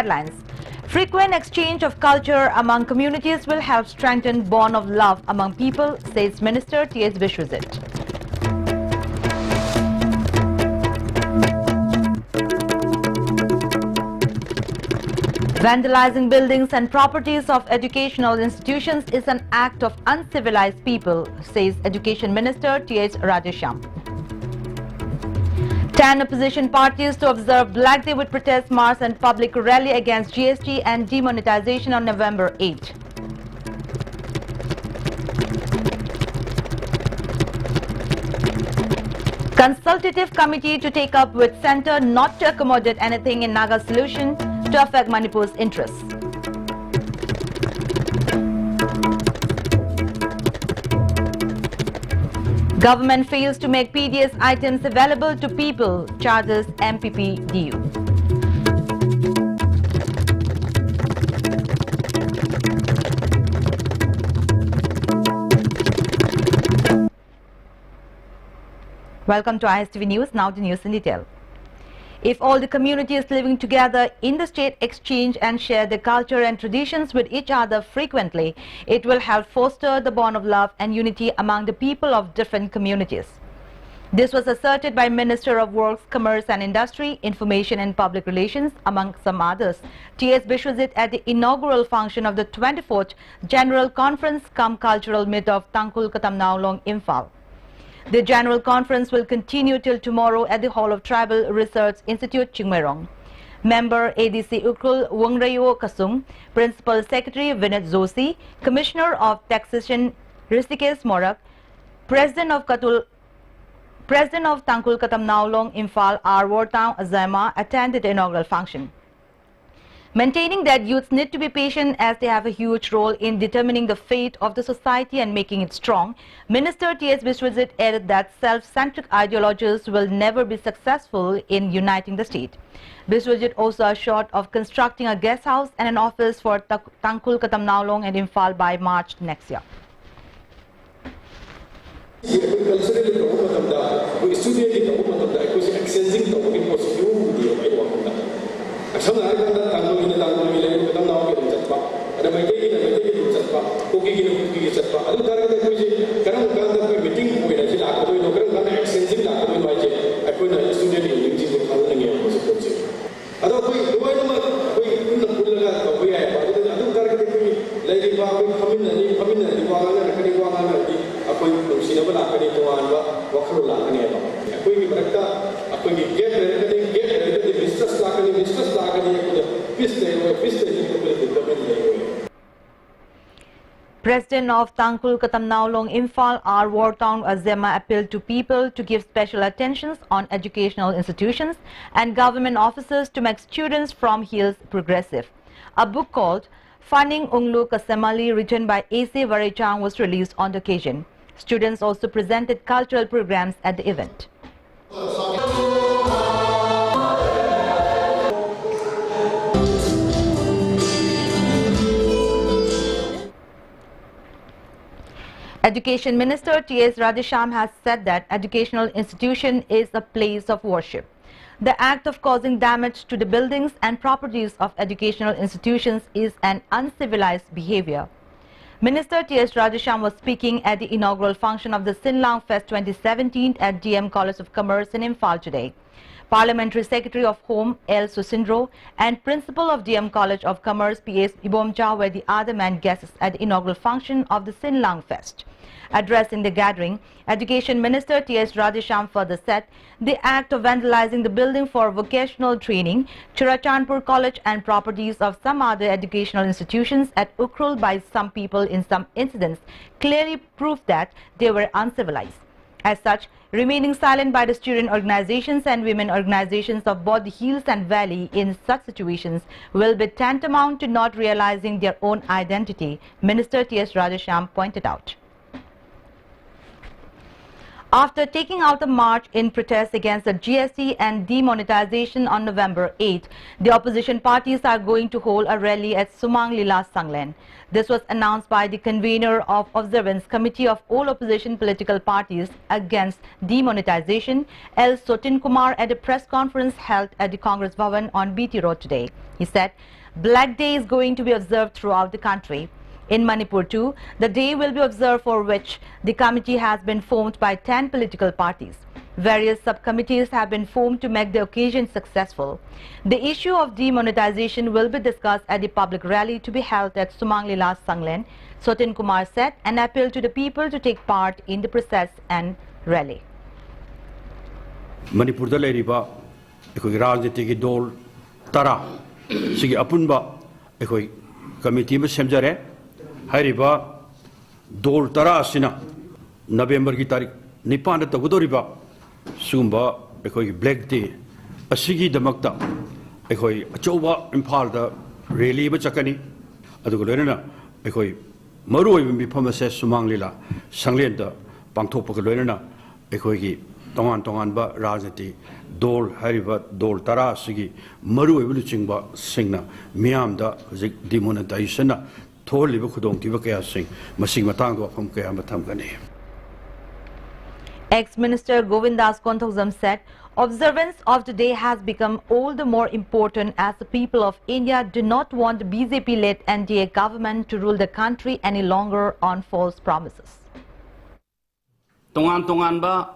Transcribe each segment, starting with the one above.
headlines. Frequent exchange of culture among communities will help strengthen bond of love among people, says Minister T.S. Biswajit. Vandalizing buildings and properties of educational institutions is an act of uncivilized people, says Education Minister T.S. Rajesham. 10 opposition parties to observe Black Day with protest march and public rally against GST and demonetization on November 8. Consultative committee to take up with centre not to accommodate anything in Naga solution to affect Manipur's interests. Government fails to make PDS items available to people, charges MPP DU. Welcome to ISTV News, now the news in detail. If all the communities living together in the state exchange and share their culture and traditions with each other frequently, it will help foster the bond of love and unity among the people of different communities. This was asserted by Minister of Works, Commerce and Industry, Information and Public Relations, among some others, T.S. Biswajit at the inaugural function of the 24th General Conference cum Cultural Meet of Tangkul Katam Naulong, Imphal. The General Conference will continue till tomorrow at the Hall of Tribal Research Institute, Chingmairong. Member ADC Ukhrul Wongrayo Kasung, Principal Secretary Vinit Zoshi, Commissioner of Taxation Rishikesh Morak, President of Tangkul Katam Naulong, Imphal, R. Wortown Azama attended the inaugural function. Maintaining that youths need to be patient as they have a huge role in determining the fate of the society and making it strong, Minister T.S. Biswajit added that self-centric ideologies will never be successful in uniting the state. Biswajit also assured of constructing a guest house and an office for Tangkul Katam Naulong and Imphal by March next year. President of Tangkul Katam Naulong, Imphal, R. Wortown Azema appealed to people to give special attention on educational institutions and government offices to make students from hills progressive. A book called Fanning Unglu Kasemali, written by A.C. Varechang, was released on the occasion. Students also presented cultural programs at the event. Education Minister T.S. Rajesham has said that educational institution is a place of worship. The act of causing damage to the buildings and properties of educational institutions is an uncivilized behavior. Minister T.S. Rajesham was speaking at the inaugural function of the Sinlang Fest 2017 at DM College of Commerce in Imphal today. Parliamentary Secretary of Home L. Susindro and Principal of DM College of Commerce P.S. Ibomcha were the other main guests at the inaugural function of the Sinlang Fest. Addressing the gathering, Education Minister T.S. Rajesham further said the act of vandalizing the building for vocational training, Churachandpur College and properties of some other educational institutions at Ukhrul by some people in some incidents clearly proved that they were uncivilized. As such, remaining silent by the student organizations and women organizations of both the hills and valley in such situations will be tantamount to not realizing their own identity, Minister T.S. Rajesham pointed out. After taking out a march in protest against the GST and demonetization on November 8, the opposition parties are going to hold a rally at Sumang Lila Sanglen. This was announced by the convener of Observance Committee of all opposition political parties against demonetization, L. Sotin Kumar, at a press conference held at the Congress Bhavan on BT Road today. He said, Black Day is going to be observed throughout the country. In Manipur too, the day will be observed, for which the committee has been formed by 10 political parties. Various subcommittees have been formed to make the occasion successful. The issue of demonetization will be discussed at the public rally to be held at Sumang Lila Sanglen, Sotin Kumar said, and appealed to the people to take part in the process and rally. Manipur da leiriba ekoi rajniti ki dol tara sigi apunba ekoi committee ma semjare hairiba dol tara sina November ki tarik nipan da tagudoriba sumba ekoi black day asigi damakta ekoi achoba imphal da rally ba chakani adugo loina ekoi maru oi mi phamase Sumang Lila Sanglen da pangthokpa ko loina ekoi gi tongan tongan ba rajniti dol hariba dol tara sigi maru oi chingba singna miam da hojik demonetization na tholiba khudong tiba kaya sing masing matang do pham kaya matham gani. Ex-Minister Govindas Konthokzam said, observance of today has become all the more important as the people of India do not want BJP-led NDA government to rule the country any longer on false promises. Tongan tongan ba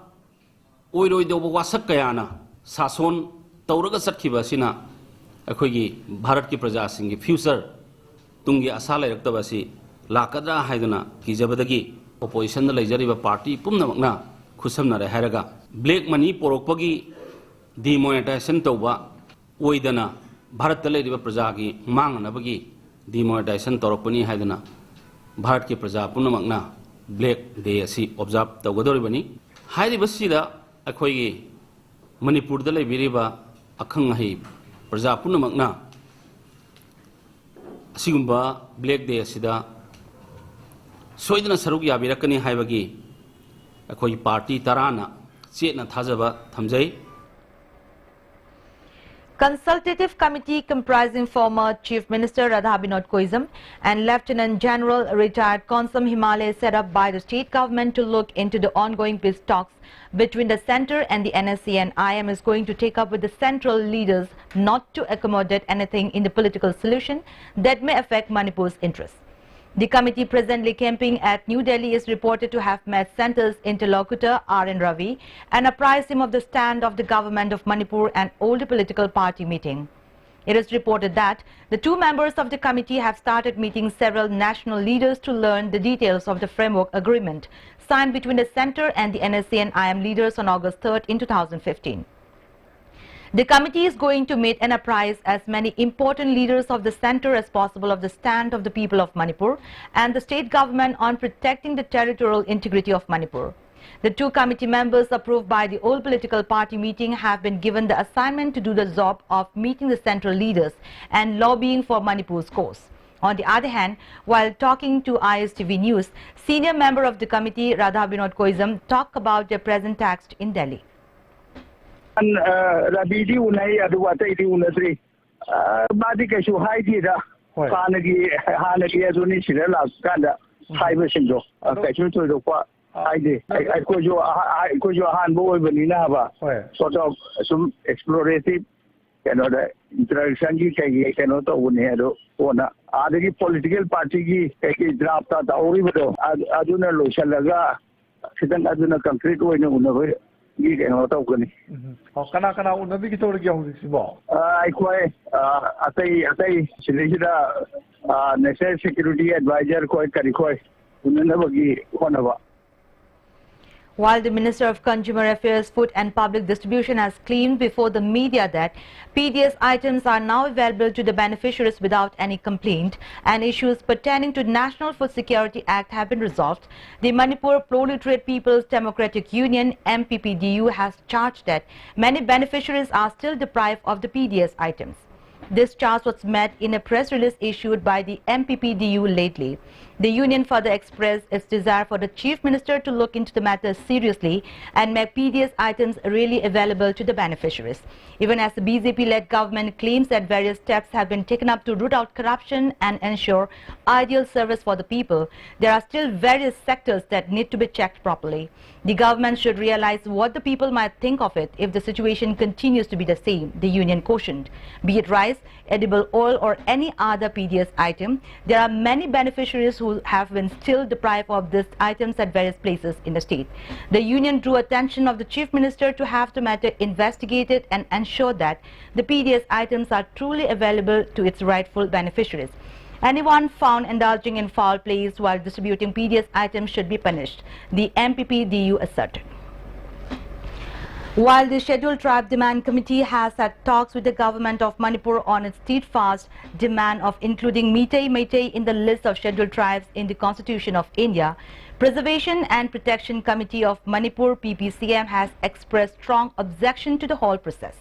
oiroi do wasak kayana sason tauraga satkiba sina akhoigi Bharat ki praja sing gi future tungi asa lairakta si lakadra haiduna kijabadagi opposition da leijariba party pumnamakna khusamnare hairaga black money porokpagi demonetization tawba oidana Bharat da leiriba praja gi mangnabagi demonetization torokpani haiduna Bharat ki praja pumnamakna black day asi observe tawgadoribani hairiba sida akhoigi Manipur da leibiriba akhang hai praja pumnamakna asigumba black day asida soidana saruk yabirakani haibagi akoi party tarana chetna thajaba thamjai. Consultative committee comprising former Chief Minister Radha Binod Koizam and Lieutenant General retired Konsam Himalay set up by the state government to look into the ongoing peace talks between the centre and the NSC and IM is going to take up with the central leaders not to accommodate anything in the political solution that may affect Manipur's interests. The committee presently camping at New Delhi is reported to have met centre's interlocutor R.N. Ravi and apprised him of the stand of the government of Manipur and all the political party meeting. It is reported that the two members of the committee have started meeting several national leaders to learn the details of the framework agreement signed between the centre and the NSC and IM leaders on August 3rd in 2015. The committee is going to meet and apprise as many important leaders of the centre as possible of the stand of the people of Manipur and the state government on protecting the territorial integrity of Manipur. The two committee members approved by the all political party meeting have been given the assignment to do the job of meeting the central leaders and lobbying for Manipur's cause. On the other hand, while talking to ISTV News, senior member of the committee Radha Binod Koizam talked about their present text in Delhi. Rabidi unai aduwa tai di unasri badi kaishu haidi da hanagi azuni sira la kanda haiba sinjo kaishu to do kwa haidi ko jo han bo bani na ba sort of some explorative the introduction ki kai to une do ona adagi political party ki draft ta ori bodo aduna lo shalaga sidan aduna concrete oina unoi ni keno to kani kana unabi ki tor gya hu sibo ai koi atai silejida national security advisor koi kari koi unna bagi honaba. While the Minister of Consumer Affairs, Food and Public Distribution has claimed before the media that PDS items are now available to the beneficiaries without any complaint and issues pertaining to National Food Security Act have been resolved, the Manipur Proliterate People's Democratic Union MPPDU has charged that many beneficiaries are still deprived of the PDS items. This charge was met in a press release issued by the MPPDU lately. The union further expressed its desire for the Chief Minister to look into the matter seriously and make PDS items really available to the beneficiaries. Even as the BJP-led government claims that various steps have been taken up to root out corruption and ensure ideal service for the people, there are still various sectors that need to be checked properly. The government should realize what the people might think of it if the situation continues to be the same, the union cautioned. Be it rice, edible oil or any other PDS item, there are many beneficiaries who have been still deprived of these items at various places in the state. The union drew attention of the Chief Minister to have the matter investigated and ensure that the PDS items are truly available to its rightful beneficiaries. Anyone found indulging in foul plays while distributing PDS items should be punished, the MPP-DU asserted. While the Scheduled Tribe Demand Committee has had talks with the government of Manipur on its steadfast demand of including Meitei in the list of scheduled tribes in the Constitution of India, Preservation and Protection Committee of Manipur PPCM has expressed strong objection to the whole process.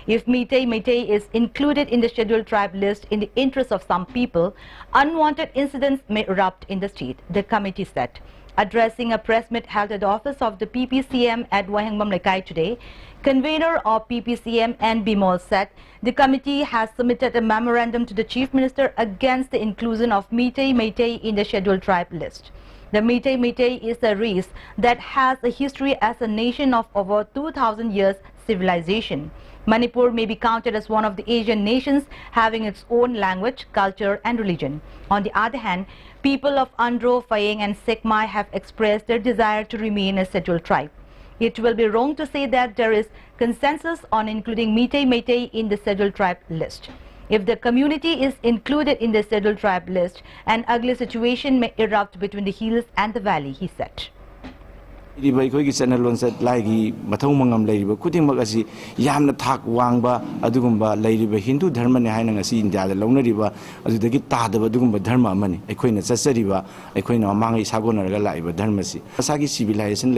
If Meitei is included in the scheduled tribe list in the interest of some people, unwanted incidents may erupt in the state, the committee said. Addressing a press meet held at the office of the PPCM at Wahingbam Lekai today, convener of PPCM N. Bimol said the committee has submitted a memorandum to the Chief Minister against the inclusion of Meitei in the scheduled tribe list. The Meitei is a race that has a history as a nation of over 2,000 years civilization. Manipur may be counted as one of the Asian nations having its own language, culture and religion. On the other hand, people of Andro, Fayeng and Sekmai have expressed their desire to remain a scheduled tribe. It will be wrong to say that there is consensus on including Meitei in the scheduled tribe list. If the community is included in the scheduled tribe list, an ugly situation may erupt between the hills and the valley, he said. ꯑꯩꯈꯣꯏꯒꯤ ꯆꯠꯅꯂꯣꯟꯆꯠ ꯂꯥꯏꯒꯤ ꯃꯊꯧ ꯃꯉꯝ ꯂꯩꯔꯤꯕ ꯈꯨꯗꯤꯡꯃꯛ ꯑꯁꯤ ꯌꯥꯝꯅ ꯊꯥꯛ ꯋꯥꯡꯕ ꯑꯗꯨꯒꯨꯝꯕ ꯂꯩꯔꯤꯕ ꯍꯤꯟꯗꯨ ꯙꯔꯃꯅꯤ ꯍꯥꯏꯅ ꯉꯁꯤ ꯏꯟꯗꯤꯌꯥꯗ ꯂꯧꯅꯔꯤꯕ ꯑꯗꯨꯗꯒꯤ ꯇꯥꯗꯕ ꯑꯗꯨꯒꯨꯝꯕ ꯙꯔꯃ ꯑꯃꯅꯤ ꯑꯩꯈꯣꯏꯅ ꯆꯠꯆꯔꯤꯕ ꯑꯩꯈꯣꯏꯅ ꯃꯃꯥꯡꯉꯩ ꯁꯥꯒꯣꯟꯅꯔꯒ ꯂꯥꯛꯏꯕ ꯙꯔꯃꯁꯤ ꯃꯁꯥꯒꯤ ꯁꯤꯚꯤꯂꯥꯏꯖꯦꯁꯟ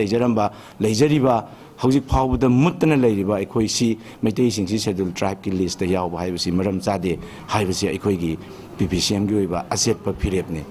ꯂꯩꯖꯔꯤꯕ ꯍꯧꯖꯤꯛ ꯐꯥꯎꯕꯗ ꯃꯨꯠꯇꯅ ꯂꯩꯔꯤꯕ ꯑꯩꯈꯣꯏꯁꯤ ꯃꯩꯇꯩꯁꯤꯡꯁꯤ ꯁꯦꯗꯨꯜ ꯇ꯭ꯔꯥꯏꯕꯀꯤ ꯂꯤꯁꯇ ꯌꯥꯎꯕ ꯍꯥꯏꯕꯁꯤ ꯃꯔꯝ ꯆꯥꯗꯦ ꯍꯥꯏꯕꯁꯤ ꯑꯩꯈꯣꯏꯒꯤ PPCMꯒꯤ ꯑꯣꯏꯕ ꯑꯆꯦꯠꯄ ꯐꯤꯔꯦꯞꯅꯤ.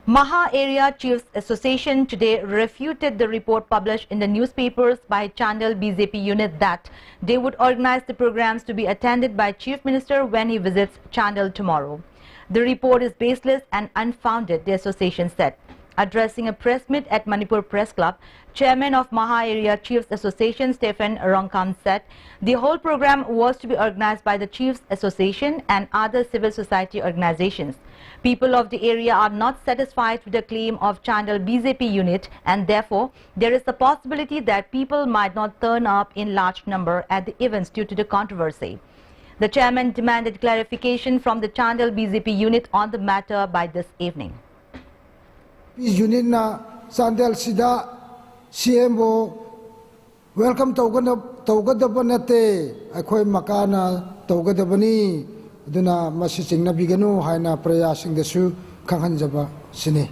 Maha Area Chiefs Association today refuted the report published in the newspapers by Chandel BJP unit that they would organize the programs to be attended by Chief Minister when he visits Chandel tomorrow. The report is baseless and unfounded, the association said. Addressing a press meet at Manipur Press Club, Chairman of Maha Area Chiefs Association Stephen Rongkam said the whole program was to be organized by the Chiefs Association and other civil society organizations. People of the area are not satisfied with the claim of Chandel BJP unit and therefore there is a possibility that people might not turn up in large number at the events due to the controversy. The chairman demanded clarification from the Chandel BJP unit on the matter by this evening. Unit na Chandel sida CMO welcome tawgadabonate akhoi makana tawgadabani duna masising na biganu haina prayasing desu kanghanjaba sini.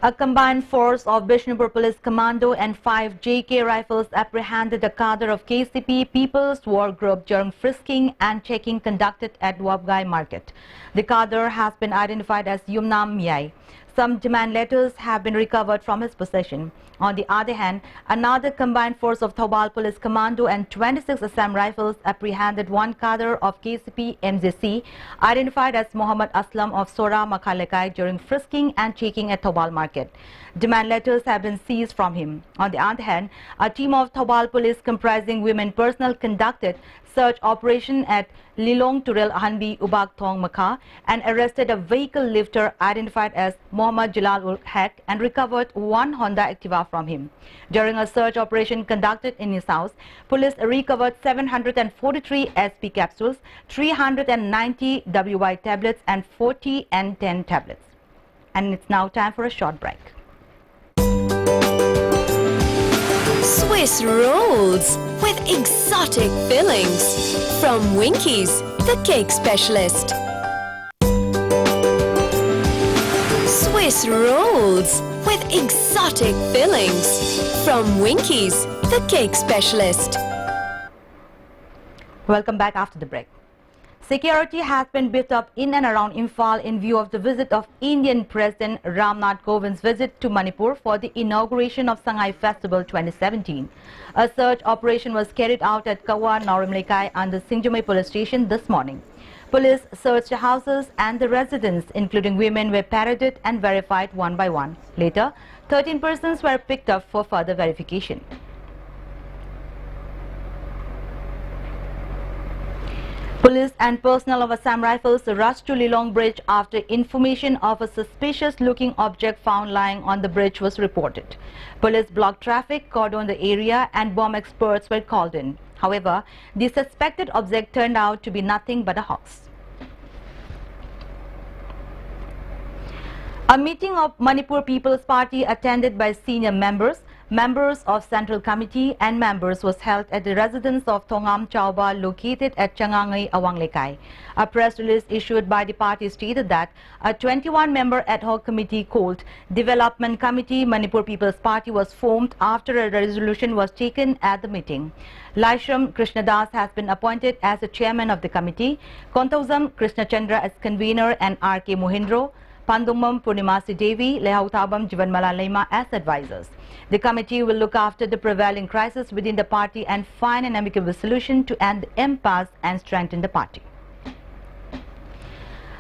A combined force of Bishnupur Police Commando and 5 JK rifles apprehended a cadre of KCP People's War Group during frisking and checking conducted at Wabgai Market. The cadre has been identified as Yumnam Miai. Some demand letters have been recovered from his possession. On the other hand, another combined force of Thobal Police Commando and 26 Assam rifles apprehended one cadre of KCP MJC identified as Muhammad Aslam of Sora Makhalekai during frisking and checking at Thobal Market. Demand letters have been seized from him. On the other hand, a team of Thobal Police comprising women personnel conducted search operation at Lilong Turel Hanbi Ubak Thong Makha and arrested a vehicle lifter identified as Muhammad Jalal ul Haq and recovered one Honda Activa from him. During a search operation conducted in his house, police recovered 743 SP capsules, 390 WY tablets and 40 N10 tablets. And it's now time for a short break. Swiss rolls with exotic fillings from Winkies, the cake specialist. Swiss rolls with exotic fillings from Winkies, the cake specialist. Welcome back after the break. Security has been built up in and around Imphal in view of the visit of Indian President Ramnath Kovind's visit to Manipur for the inauguration of Sangay Festival 2017. A search operation was carried out at Kawa Naurimlekai under Singjumai police station this morning. Police searched the houses and the residents, including women, were paraded and verified one by one. Later, 13 persons were picked up for further verification. Police and personnel of Assam Rifles rushed to Lilong Bridge after information of a suspicious-looking object found lying on the bridge was reported. Police blocked traffic, cordoned the area, and bomb experts were called in. However, the suspected object turned out to be nothing but a hoax. A meeting of Manipur People's Party attended by senior members of Central Committee and members was held at the residence of Thongam Chauba located at Changangai, Awanglekai. A press release issued by the party stated that a 21-member ad hoc committee called Development Committee Manipur People's Party was formed after a resolution was taken at the meeting. Laishram Krishnadas has been appointed as the chairman of the committee, Kontauzam Krishnachandra as convener, and R.K. Mohindro, Pandumam Purnimasi Devi, Lehautabam Jivanmala Lema as advisors. The committee will look after the prevailing crisis within the party and find an amicable solution to end the impasse and strengthen the party.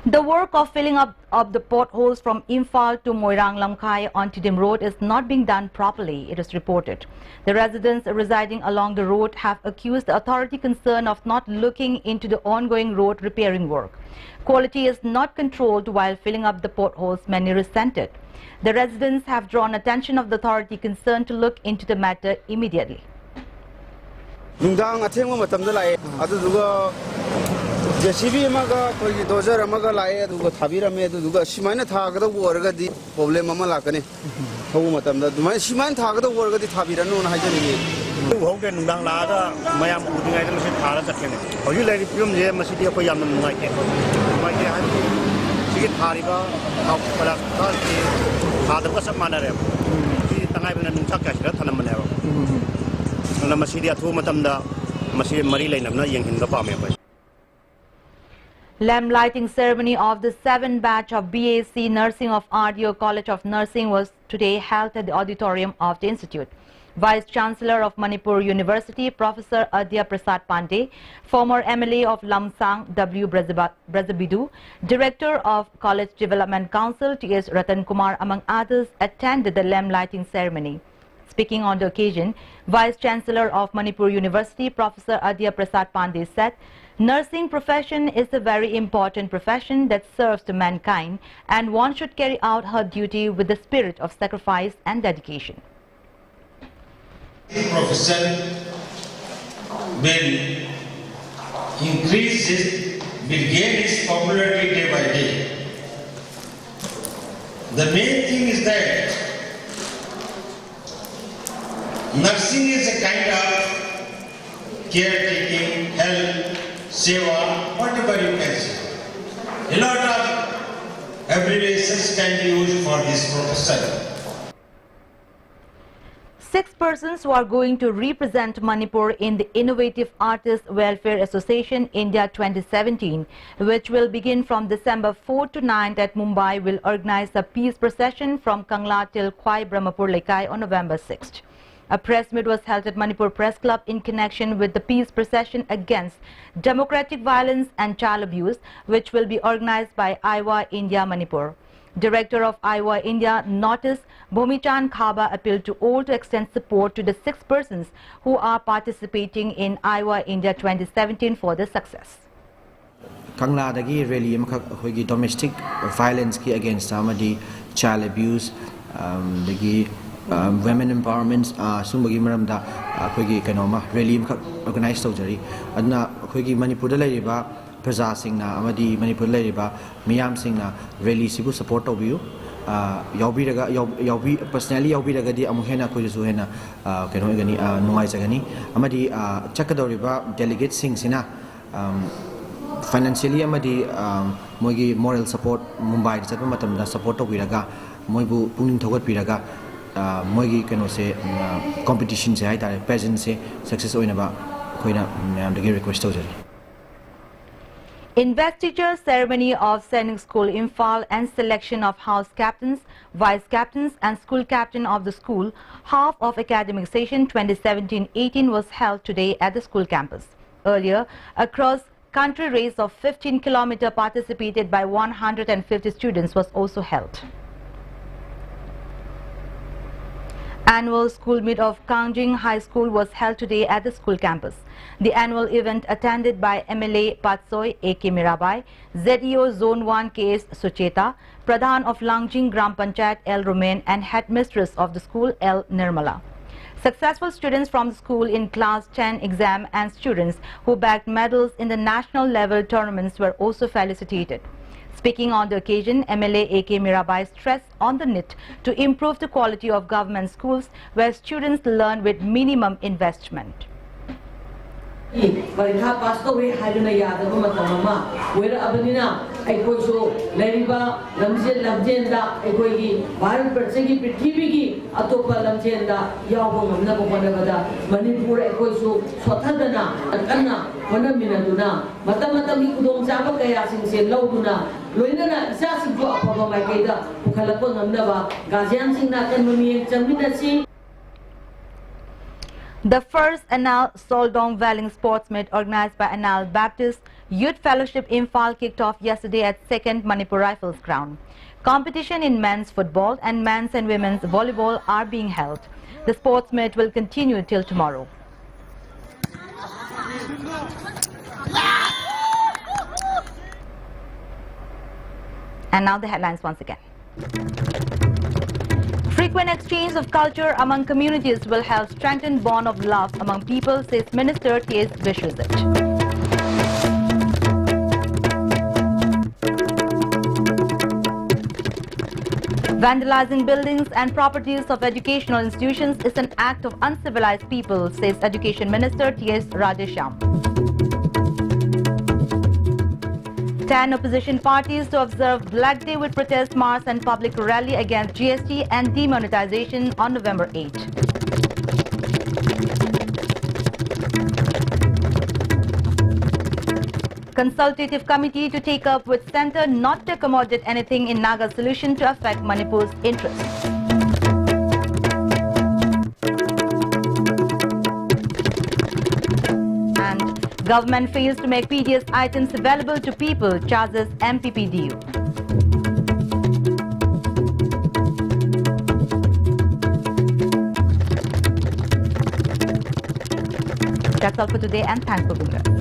The work of filling up the potholes from Imphal to Moirang Lamkai on Tidim Road is not being done properly, it is reported. The residents residing along the road have accused the authority concerned of not looking into the ongoing road repairing work. Quality is not controlled while filling up the potholes, many resented. The residents have drawn attention of the authority concerned to look into the matter immediately. JCB amaga koi dozer amaga lae aduga thabirame aduga simana thagada worgadi problem ama lakani thogu matamda dumai siman thagada worgadi thabiranu na hajani hoge nungdang laga mayam udingai da masi thara chakhene hoji lai film je masi dia ko yamna nungai ke ha sigi thariba thau pala ta ki thada ka samana re ki tangai bena nungsak ka sira thanam ne ba na masi dia thu matamda masi mari lainamna yenghin da pa me ba. Lamp lighting ceremony of the 7th batch of BAc Nursing of RDO College of Nursing was today held at the auditorium of the institute. Vice Chancellor of Manipur University, Professor Adya Prasad Pandey, former MLA of Lamsang W. Brazabidu, Director of College Development Council T.S. Ratan Kumar, among others, attended the lamp lighting ceremony. Speaking on the occasion, Vice Chancellor of Manipur University, Professor Adya Prasad Pandey said, nursing profession is a very important profession that serves to mankind, and one should carry out her duty with the spirit of sacrifice and dedication. The profession will gain its popularity day by day. The main thing is that nursing is a kind of caretaking, help, seva, whatever you can say. A lot of abbreviations can be used for this profession. 6 persons who are going to represent Manipur in the Innovative Artists Welfare Association India 2017, which will begin from December 4 to 9 at Mumbai, will organize a peace procession from Kangla till Khwai Brahmapur Lekai on November 6th. A press meet was held at Manipur Press Club in connection with the peace procession against democratic violence and child abuse, which will be organized by Aiwa India Manipur. Director of Aiwa India Notice Bhumichan Khaba appealed to all to extend support to the 6 persons who are participating in Aiwa India 2017 for the success. Kangla dagi rally hoigi domestic violence ki against amadi child abuse dagi women empowerment sumbagi maramda hoigi kanoma rally organize tawjari adna hoigi Manipur da laiba Praja Singna amadi Manipur laiba miyam singna rally sibu support tawbiu yaubi personally yaubi ragadi amuhena khoisu hena kano gani nungai jagani amadi chakadoriba delegate sing sina financially amadi moigi moral support Mumbai chatpa matamda support tawbiraga moibu pungning thogat piraga moigi kano se competition se hai tare pageant se success oinaba khoina namdagi request tawjari. Investiture ceremony of Sainik School Imphal and selection of house captains, vice captains and school captain of the school, half of academic session 2017-18 was held today at the school campus. Earlier, a cross-country race of 15 km participated by 150 students was also held. Annual school meet of Kangjing High School was held today at the school campus. The annual event attended by MLA Patsoy A.K. Mirabai, ZEO Zone 1 K.S. Sucheta, Pradhan of Langjing Gram Panchayat L. Romain and headmistress of the school L. Nirmala. Successful students from the school in class 10 exam and students who bagged medals in the national level tournaments were also felicitated. Speaking on the occasion, MLA A.K. Mirabai stressed on the need to improve the quality of government schools where students learn with minimum investment. Parikha pass to we haduna yada ma tamama wera abanina ekoi so leriba lamjen da ekoi gi bharat barse gi prithvi gi atopa lamjen da yawo ngamna ko banabada manipur ekoi so sothadana kanna manamina duna matam gi kudong chaba kaya sing se lawduna loinana isa sing ko apaba mai kaida pukhalakpa ngamna ba gajian sing na kan mami chamina si. The first Anal Soldong Welling Sports Meet organized by Anal Baptist Youth Fellowship Imphal kicked off yesterday at 2nd Manipur Rifles ground. Competition in men's football and men's and women's volleyball are being held. The sports meet will continue till tomorrow. And now the headlines once again. Frequent exchange of culture among communities will help strengthen bond of love among people, says Minister T.S. Vishwajit. Vandalizing buildings and properties of educational institutions is an act of uncivilized people, says Education Minister T.S. Radhesham. 10 opposition parties to observe Black Day with protest march and public rally against GST and demonetization on November 8. Consultative committee to take up with centre not to accommodate anything in Naga solution to affect Manipur's interests. Government fails to make PDS items available to people, charges MPPDU. That's all for today and thanks for being with us.